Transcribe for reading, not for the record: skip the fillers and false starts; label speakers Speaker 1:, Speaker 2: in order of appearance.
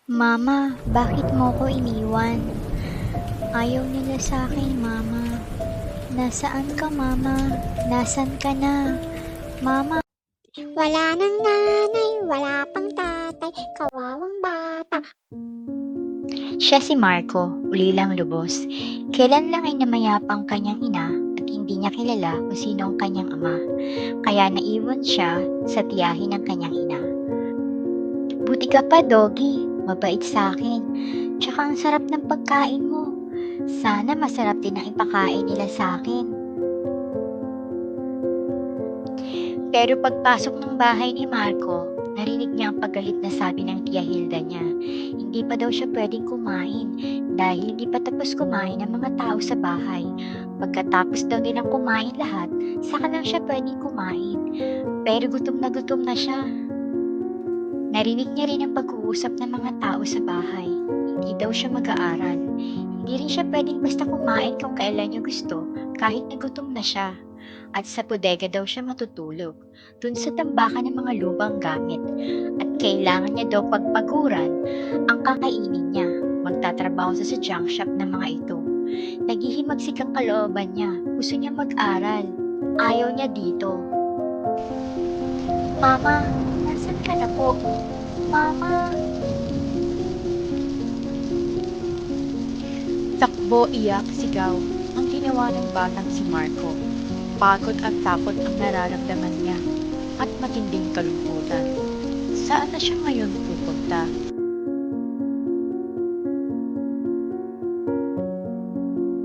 Speaker 1: Mama, bakit mo ko iniwan? Ayaw nila sa akin, Mama. Nasaan ka, Mama? Nasaan ka na? Mama,
Speaker 2: Wala nang nanay, wala pang tatay, kawawang bata.
Speaker 1: siya si Marco, uli lang lubos. Kailan lang ay namayapang kanyang ina at hindi niya kilala kung sino ang kanyang ama. Kaya naiwan siya sa tiyahin ng kanyang ina. Buti ka pa, Doggy. Mabait sa akin. Tsaka ang sarap ng pagkain mo. Sana masarap din ang ipakain nila sa akin. Pero pagpasok ng bahay ni Marco, narinig niya ang paggalit na sabi ng Tia Hilda niya. Hindi pa daw siya pwedeng kumain dahil hindi pa tapos kumain ang mga tao sa bahay. Pagkatapos daw nilang kumain lahat, saka lang siya pwedeng kumain. Pero gutom na siya. Narinig niya rin ang pag-uusap ng mga tao sa bahay. Hindi daw siya mag-aaral. Hindi rin siya pwedeng basta kumain kung kailan niya gusto kahit nagutom na siya. At sa bodega daw siya matutulog, dun sa tambakan ng mga lumang gamit. At kailangan niya daw pagpaguran ang kakainin niya. Magtatrabaho sa junk shop ng mga ito. Naghihimagsik ang kalooban niya. Gusto niya mag-aral. Ayaw niya dito. Mama, nasan ka na po? Mama.
Speaker 3: Takbo, iyak, sigaw ang ginawa ng batang si Marco. Pagod at takot ang nararamdaman niya at matinding kalungkutan. Saan na siya ngayon pupunta?